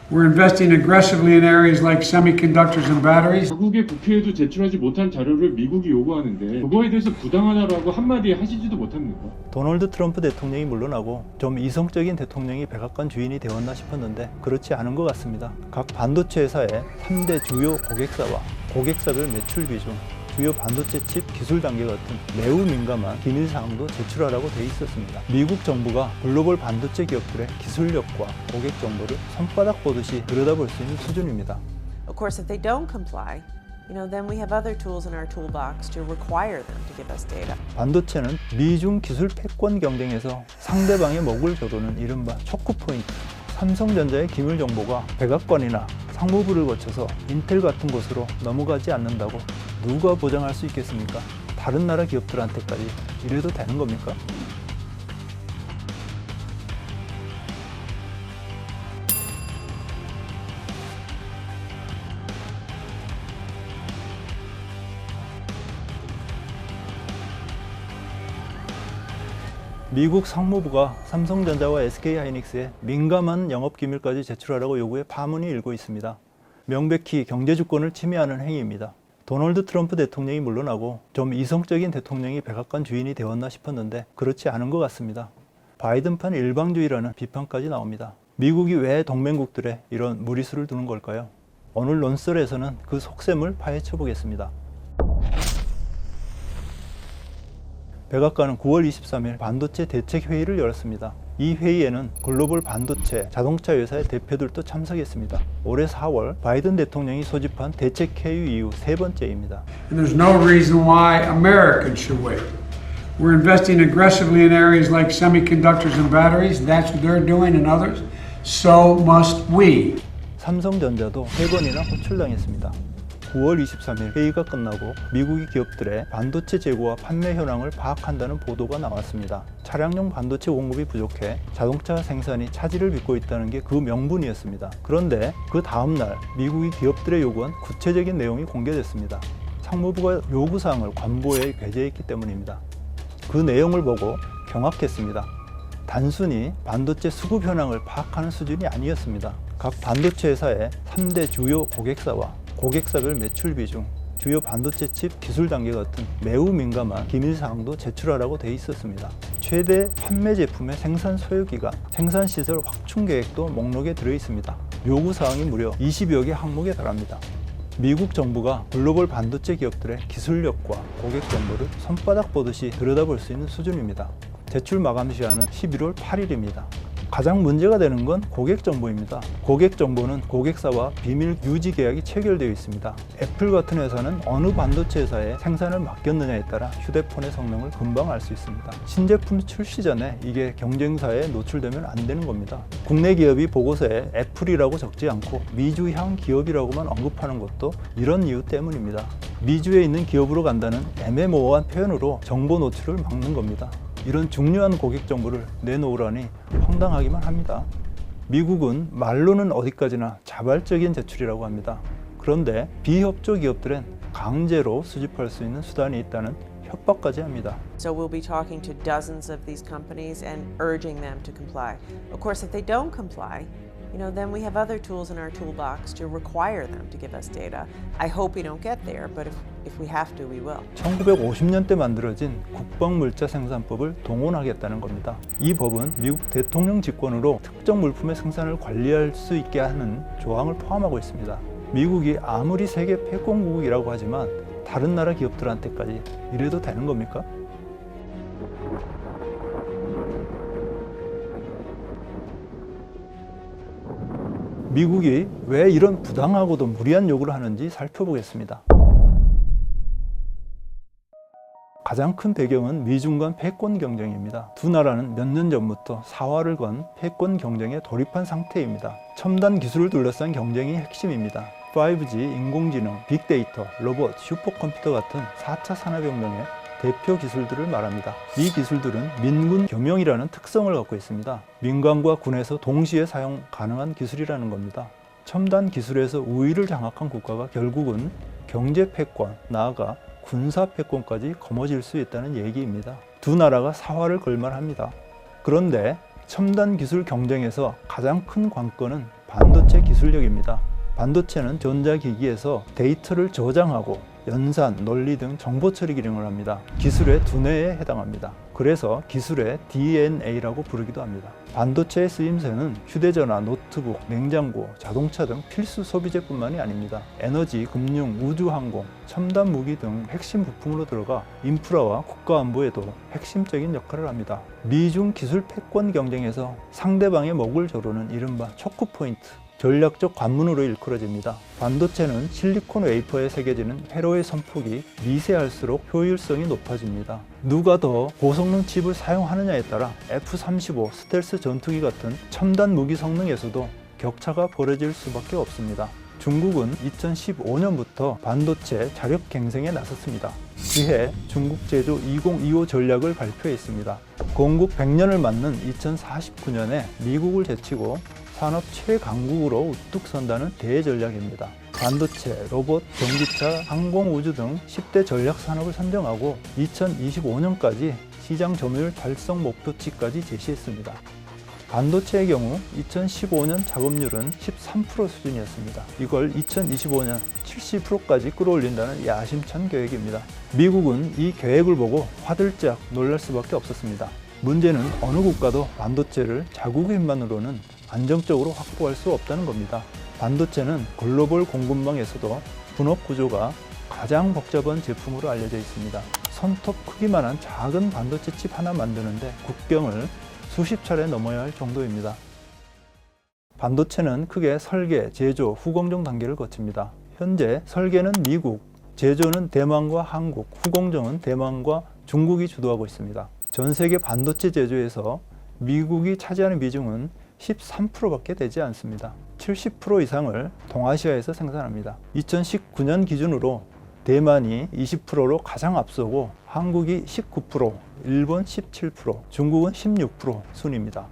We're investing aggressively in areas like semiconductors and batteries. 자국의 국회에도 제출하지 못한 자료를 미국이 요구하는데 그거에 대해서 부당하다라고 한마디 하시지도 못합니까? 도널드 트럼프 대통령이 물러나고 좀 이성적인 대통령이 백악관 주인이 되었나 싶었는데 그렇지 않은 것 같습니다. 각 반도체 회사의 3대 주요 고객사와 고객사별 매출 비중, 주요 반도체 칩 기술 단계 같은 매우 민감한 기밀 사항도 제출하라고 돼 있었습니다. 미국 정부가 글로벌 반도체 기업들의 기술력과 고객 정보를 손바닥 보듯이 들여다볼 수 있는 수준입니다. Of course, if they don't comply, then we have other tools in our toolbox to require them to give us data. 반도체는 미중 기술 패권 경쟁에서 상대방의 목을 조르는 이른바 초크 포인트. 삼성전자의 기밀 정보가 백악관이나 상무부를 거쳐서 인텔 같은 곳으로 넘어가지 않는다고 누가 보장할 수 있겠습니까? 다른 나라 기업들한테까지 이래도 되는 겁니까? 미국 상무부가 삼성전자와 SK하이닉스에 민감한 영업기밀까지 제출하라고 요구해 파문이 일고 있습니다. 명백히 경제주권을 침해하는 행위입니다. 도널드 트럼프 대통령이 물러나고 좀 이성적인 대통령이 백악관 주인이 되었나 싶었는데 그렇지 않은 것 같습니다. 바이든판 일방주의라는 비판까지 나옵니다. 미국이 왜 동맹국들에 이런 무리수를 두는 걸까요? 오늘 논설에서는 그 속셈을 파헤쳐 보겠습니다. 백악관은 9월 23일 반도체 대책회의를 열었습니다. 이 회의에는 글로벌 반도체 자동차 회사의 대표들도 참석했습니다. 올해 4월 바이든 대통령이 소집한 대책회의 이후 세 번째입니다. And there's no reason why Americans should wait. We're investing aggressively in areas like semiconductors and batteries. That's what they're doing and others. So must we. 삼성전자도 세 번이나 호출당했습니다. 9월 23일 회의가 끝나고 미국의 기업들의 반도체 재고와 판매 현황을 파악한다는 보도가 나왔습니다. 차량용 반도체 공급이 부족해 자동차 생산이 차질을 빚고 있다는 게 그 명분이었습니다. 그런데 그 다음날 미국의 기업들의 요구한 구체적인 내용이 공개됐습니다. 상무부가 요구사항을 관보에 게재했기 때문입니다. 그 내용을 보고 경악했습니다. 단순히 반도체 수급 현황을 파악하는 수준이 아니었습니다. 각 반도체 회사의 3대 주요 고객사와 고객사별 매출 비중, 주요 반도체 칩 기술 단계 같은 매우 민감한 기밀 사항도 제출하라고 돼 있었습니다. 최대 판매 제품의 생산 소요 기간, 생산 시설 확충 계획도 목록에 들어 있습니다. 요구 사항이 무려 20여 개 항목에 달합니다. 미국 정부가 글로벌 반도체 기업들의 기술력과 고객 정보를 손바닥 보듯이 들여다볼 수 있는 수준입니다. 제출 마감 시한은 11월 8일입니다. 가장 문제가 되는 건 고객 정보입니다. 고객 정보는 고객사와 비밀 유지 계약이 체결되어 있습니다. 애플 같은 회사는 어느 반도체 회사에 생산을 맡겼느냐에 따라 휴대폰의 성능을 금방 알 수 있습니다. 신제품 출시 전에 이게 경쟁사에 노출되면 안 되는 겁니다. 국내 기업이 보고서에 애플이라고 적지 않고 미주향 기업이라고만 언급하는 것도 이런 이유 때문입니다. 미주에 있는 기업으로 간다는 애매모호한 표현으로 정보 노출을 막는 겁니다. 이런 중요한 고객 정보를 내놓으라니 황당하기만 합니다. 미국은 말로는 어디까지나 자발적인 제출이라고 합니다. 그런데 비협조 기업들은 강제로 수집할 수 있는 수단이 있다는 협박까지 합니다. So we'll be talking to dozens of these companies and urging them to comply. Of course, if they don't comply, then we have other tools in our toolbox to require them to give us data. I hope we don't get there, but if we have to, we will. 1950년대 만들어진 국방물자 생산법을 동원하겠다는 겁니다. 이 법은 미국 대통령 직권으로 특정 물품의 생산을 관리할 수 있게 하는 조항을 포함하고 있습니다. 미국이 아무리 세계 패권국이라고 하지만 다른 나라 기업들한테까지 이래도 되는 겁니까? 미국이 왜 이런 부당하고도 무리한 요구를 하는지 살펴보겠습니다. 가장 큰 배경은 미중 간 패권 경쟁입니다. 두 나라는 몇 년 전부터 사활을 건 패권 경쟁에 돌입한 상태입니다. 첨단 기술을 둘러싼 경쟁이 핵심입니다. 5G, 인공지능, 빅데이터, 로봇, 슈퍼컴퓨터 같은 4차 산업혁명의 대표 기술들을 말합니다. 이 기술들은 민군 겸용이라는 특성을 갖고 있습니다. 민간과 군에서 동시에 사용 가능한 기술이라는 겁니다. 첨단 기술에서 우위를 장악한 국가가 결국은 경제 패권, 나아가 군사 패권까지 거머쥘 수 있다는 얘기입니다. 두 나라가 사활을 걸만합니다. 그런데 첨단 기술 경쟁에서 가장 큰 관건은 반도체 기술력입니다. 반도체는 전자기기에서 데이터를 저장하고 연산, 논리 등 정보 처리 기능을 합니다. 기술의 두뇌에 해당합니다. 그래서 기술의 DNA라고 부르기도 합니다. 반도체의 쓰임새는 휴대전화, 노트북, 냉장고, 자동차 등 필수 소비재뿐만이 아닙니다. 에너지, 금융, 우주항공, 첨단 무기 등 핵심 부품으로 들어가 인프라와 국가안보에도 핵심적인 역할을 합니다. 미중 기술 패권 경쟁에서 상대방의 목을 조르는 이른바 초크포인트, 전략적 관문으로 일컬어집니다. 반도체는 실리콘 웨이퍼에 새겨지는 회로의 선폭이 미세할수록 효율성이 높아집니다. 누가 더 고성능 칩을 사용하느냐에 따라 F-35 스텔스 전투기 같은 첨단 무기 성능에서도 격차가 벌어질 수밖에 없습니다. 중국은 2015년부터 반도체 자력 갱생에 나섰습니다. 그해 중국 제조 2025 전략을 발표했습니다. 건국 100년을 맞는 2049년에 미국을 제치고 산업 최강국으로 우뚝 선다는 대전략입니다. 반도체, 로봇, 전기차, 항공우주 등 10대 전략 산업을 선정하고 2025년까지 시장 점유율 달성 목표치까지 제시했습니다. 반도체의 경우 2015년 작업률은 13% 수준이었습니다. 이걸 2025년 70%까지 끌어올린다는 야심찬 계획입니다. 미국은 이 계획을 보고 화들짝 놀랄 수밖에 없었습니다. 문제는 어느 국가도 반도체를 자국의 힘만으로는 안정적으로 확보할 수 없다는 겁니다. 반도체는 글로벌 공급망에서도 분업 구조가 가장 복잡한 제품으로 알려져 있습니다. 손톱 크기만한 작은 반도체 칩 하나 만드는데 국경을 수십 차례 넘어야 할 정도입니다. 반도체는 크게 설계, 제조, 후공정 단계를 거칩니다. 현재 설계는 미국, 제조는 대만과 한국, 후공정은 대만과 중국이 주도하고 있습니다. 전 세계 반도체 제조에서 미국이 차지하는 비중은 13%밖에 되지 않습니다. 70% 이상을 동아시아에서 생산합니다. 2019년 기준으로 대만이 20%로 가장 앞서고 한국이 19%, 일본 17%, 중국은 16% 순입니다.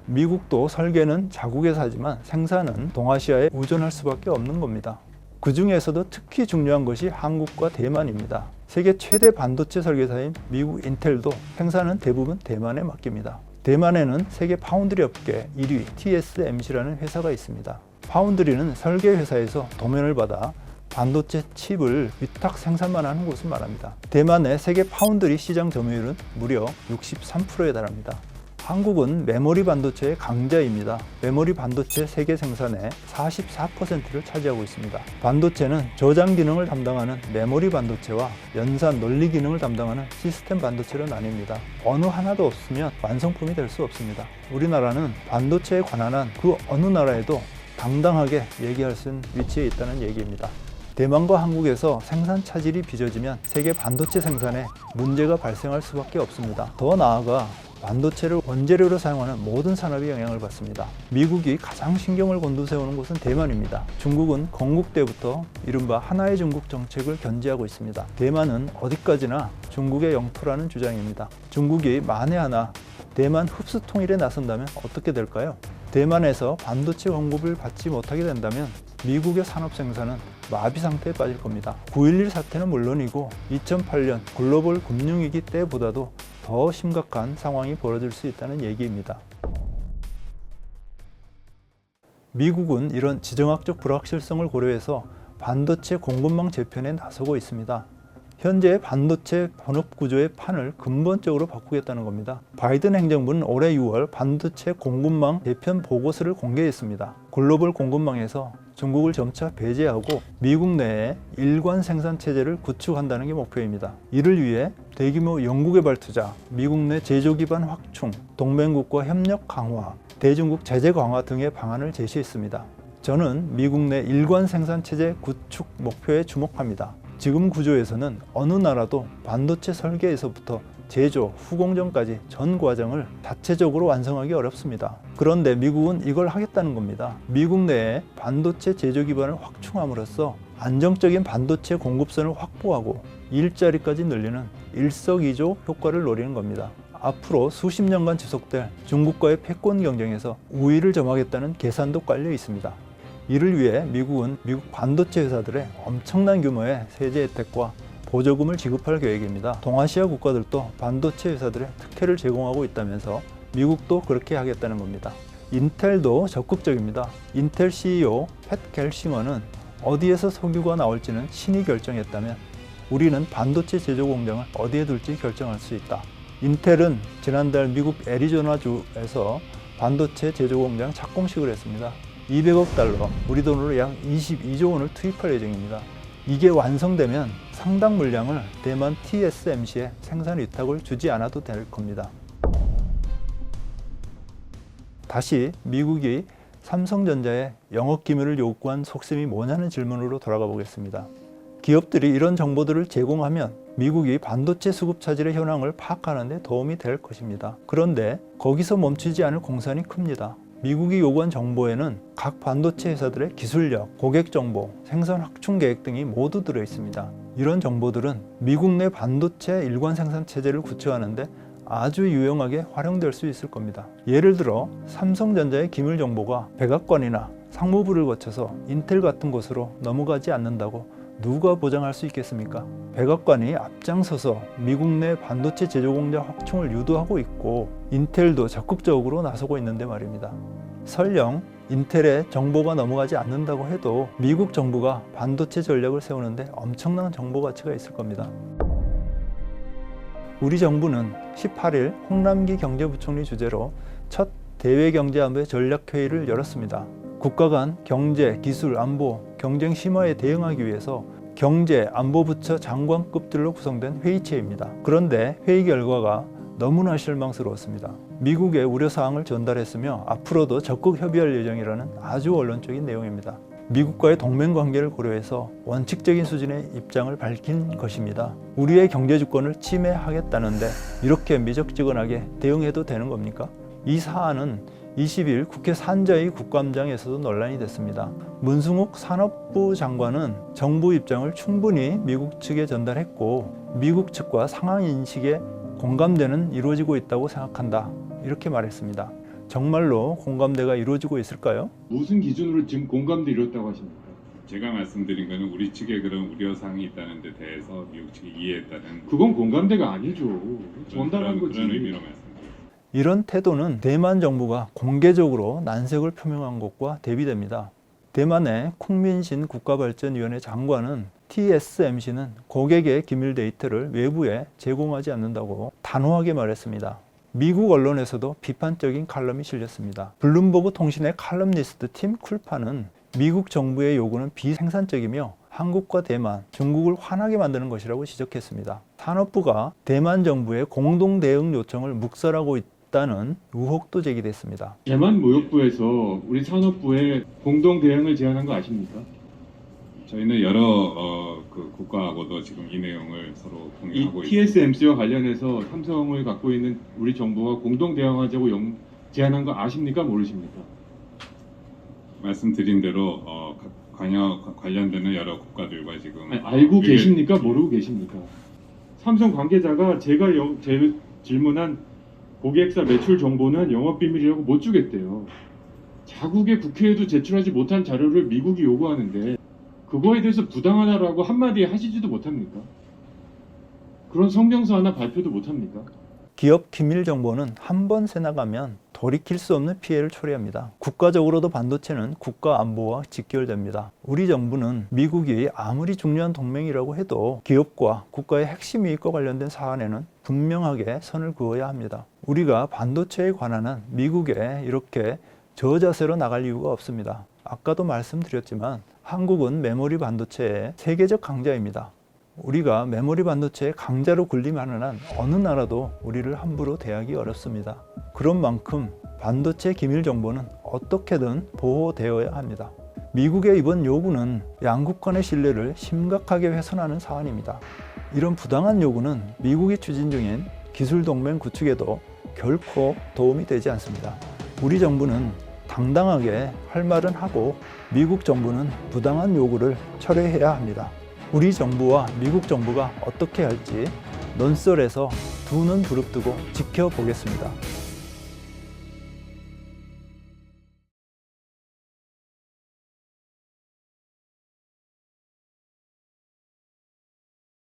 미국도 설계는 자국에서 하지만 생산은 동아시아에 의존할 수밖에 없는 겁니다. 그 중에서도 특히 중요한 것이 한국과 대만입니다. 세계 최대 반도체 설계사인 미국 인텔도 생산은 대부분 대만에 맡깁니다. 대만에는 세계 파운드리 업계 1위 TSMC라는 회사가 있습니다. 파운드리는 설계 회사에서 도면을 받아 반도체 칩을 위탁 생산만 하는 곳을 말합니다. 대만의 세계 파운드리 시장 점유율은 무려 63%에 달합니다. 한국은 메모리 반도체의 강자입니다. 메모리 반도체 세계 생산의 44%를 차지하고 있습니다. 반도체는 저장 기능을 담당하는 메모리 반도체와 연산 논리 기능을 담당하는 시스템 반도체로 나뉩니다. 어느 하나도 없으면 완성품이 될 수 없습니다. 우리나라는 반도체에 관한 한 그 어느 나라에도 당당하게 얘기할 수 있는 위치에 있다는 얘기입니다. 대만과 한국에서 생산 차질이 빚어지면 세계 반도체 생산에 문제가 발생할 수밖에 없습니다. 더 나아가 반도체를 원재료로 사용하는 모든 산업이 영향을 받습니다. 미국이 가장 신경을 곤두세우는 곳은 대만입니다. 중국은 건국 때부터 이른바 하나의 중국 정책을 견지하고 있습니다. 대만은 어디까지나 중국의 영토라는 주장입니다. 중국이 만에 하나 대만 흡수 통일에 나선다면 어떻게 될까요? 대만에서 반도체 공급을 받지 못하게 된다면 미국의 산업 생산은 마비 상태에 빠질 겁니다. 9.11 사태는 물론이고 2008년 글로벌 금융위기 때보다도 더 심각한 상황이 벌어질 수 있다는 얘기입니다. 미국은 이런 지정학적 불확실성을 고려해서 반도체 공급망 재편에 나서고 있습니다. 현재 반도체 본업 구조의 판을 근본적으로 바꾸겠다는 겁니다. 바이든 행정부는 올해 6월 반도체 공급망 재편 보고서를 공개했습니다. 글로벌 공급망에서 중국을 점차 배제하고 미국 내에 일관 생산 체제를 구축한다는 게 목표입니다. 이를 위해 대규모 연구개발 투자, 미국 내 제조 기반 확충, 동맹국과 협력 강화, 대중국 제재 강화 등의 방안을 제시했습니다. 저는 미국 내 일관 생산 체제 구축 목표에 주목합니다. 지금 구조에서는 어느 나라도 반도체 설계에서부터 제조, 후공정까지 전 과정을 자체적으로 완성하기 어렵습니다. 그런데 미국은 이걸 하겠다는 겁니다. 미국 내에 반도체 제조 기반을 확충함으로써 안정적인 반도체 공급선을 확보하고 일자리까지 늘리는 일석이조 효과를 노리는 겁니다. 앞으로 수십 년간 지속될 중국과의 패권 경쟁에서 우위를 점하겠다는 계산도 깔려 있습니다. 이를 위해 미국은 미국 반도체 회사들의 엄청난 규모의 세제 혜택과 보조금을 지급할 계획입니다. 동아시아 국가들도 반도체 회사들의 특혜를 제공하고 있다면서 미국도 그렇게 하겠다는 겁니다. 인텔도 적극적입니다. 인텔 CEO 팻 갤싱어는 어디에서 석유가 나올지는 신이 결정했다면 우리는 반도체 제조 공장을 어디에 둘지 결정할 수 있다. 인텔은 지난달 미국 애리조나주에서 반도체 제조 공장 착공식을 했습니다. 200억 달러, 우리 돈으로 약 22조 원을 투입할 예정입니다. 이게 완성되면 상당 물량을 대만 TSMC에 생산 위탁을 주지 않아도 될 겁니다. 다시 미국이 삼성전자에 영업 기밀을 요구한 속셈이 뭐냐는 질문으로 돌아가 보겠습니다. 기업들이 이런 정보들을 제공하면 미국이 반도체 수급 차질의 현황을 파악하는 데 도움이 될 것입니다. 그런데 거기서 멈추지 않을 공산이 큽니다. 미국이 요구한 정보에는 각 반도체 회사들의 기술력, 고객 정보, 생산 확충 계획 등이 모두 들어 있습니다. 이런 정보들은 미국 내 반도체 일관 생산 체제를 구축하는데 아주 유용하게 활용될 수 있을 겁니다. 예를 들어 삼성전자의 기밀 정보가 백악관이나 상무부를 거쳐서 인텔 같은 곳으로 넘어가지 않는다고 누가 보장할 수 있겠습니까? 백악관이 앞장서서 미국 내 반도체 제조 공장 확충을 유도하고 있고 인텔도 적극적으로 나서고 있는데 말입니다. 설령 인텔에 정보가 넘어가지 않는다고 해도 미국 정부가 반도체 전략을 세우는데 엄청난 정보 가치가 있을 겁니다. 우리 정부는 18일 홍남기 경제부총리 주재로 첫 대외경제안보의 전략회의를 열었습니다. 국가 간 경제, 기술, 안보, 경쟁 심화에 대응하기 위해서 경제, 안보부처 장관급들로 구성된 회의체입니다. 그런데 회의 결과가 너무나 실망스러웠습니다. 미국의 우려사항을 전달했으며 앞으로도 적극 협의할 예정이라는 아주 원론적인 내용입니다. 미국과의 동맹관계를 고려해서 원칙적인 수준의 입장을 밝힌 것입니다. 우리의 경제주권을 침해하겠다는데 이렇게 미적지근하게 대응해도 되는 겁니까? 이 사안은 20일 국회 산자위 국감장에서도 논란이 됐습니다. 문승욱 산업부 장관은 정부 입장을 충분히 미국 측에 전달했고 미국 측과 상황 인식에 공감대는 이루어지고 있다고 생각한다. 이렇게 말했습니다. 정말로 공감대가 이루어지고 있을까요? 무슨 기준으로 지금 공감대 이뤘다고 하십니까? 제가 말씀드린 것은 우리 측에 그런 우려사항이 있다는 데 대해서 미국 측이 이해했다는 그건 공감대가 아니죠. 전달한 거지. 그런 의미로 말씀드렸습니다. 이런 태도는 대만 정부가 공개적으로 난색을 표명한 것과 대비됩니다. 대만의 쿵민신 국가발전위원회 장관은 TSMC는 고객의 기밀 데이터를 외부에 제공하지 않는다고 단호하게 말했습니다. 미국 언론에서도 비판적인 칼럼이 실렸습니다. 블룸버그 통신의 칼럼니스트 팀 쿨파는 미국 정부의 요구는 비생산적이며 한국과 대만, 중국을 화나게 만드는 것이라고 지적했습니다. 산업부가 대만 정부의 공동 대응 요청을 묵살하고 있다는 의혹도 제기됐습니다. 대만 무역부에서 우리 산업부에 공동 대응을 제안한 거 아십니까? 저희는 여러 국가하고도 지금 이 내용을 서로 이 공유하고 있습니다. TSMC와 관련해서 삼성을 갖고 있는 우리 정부와 공동 대응하자고 제안한 거 아십니까? 모르십니까? 말씀드린 대로 관련되는 여러 국가들과 지금 아니, 알고 이게- 계십니까? 모르고 계십니까? 삼성 관계자가 제가 질문한 고객사 매출 정보는 영업비밀이라고 못 주겠대요. 자국의 국회에도 제출하지 못한 자료를 미국이 요구하는데 그거에 대해서 부당하다라고 한마디 하시지도 못합니까? 그런 성명서 하나 발표도 못합니까? 기업 기밀 정보는 한 번 새나가면 돌이킬 수 없는 피해를 초래합니다. 국가적으로도 반도체는 국가 안보와 직결됩니다. 우리 정부는 미국이 아무리 중요한 동맹이라고 해도 기업과 국가의 핵심 이익과 관련된 사안에는 분명하게 선을 그어야 합니다. 우리가 반도체에 관한 한 미국에 이렇게 저자세로 나갈 이유가 없습니다. 아까도 말씀드렸지만 한국은 메모리 반도체의 세계적 강자입니다. 우리가 메모리 반도체의 강자로 군림하는 한 어느 나라도 우리를 함부로 대하기 어렵습니다. 그런 만큼 반도체 기밀 정보는 어떻게든 보호되어야 합니다. 미국의 이번 요구는 양국 간의 신뢰를 심각하게 훼손하는 사안입니다. 이런 부당한 요구는 미국이 추진 중인 기술 동맹 구축에도 결코 도움이 되지 않습니다. 우리 정부는 당당하게 할 말은 하고 미국 정부는 부당한 요구를 철회해야 합니다. 우리 정부와 미국 정부가 어떻게 할지 논설에서 두 눈 부릅뜨고 지켜보겠습니다.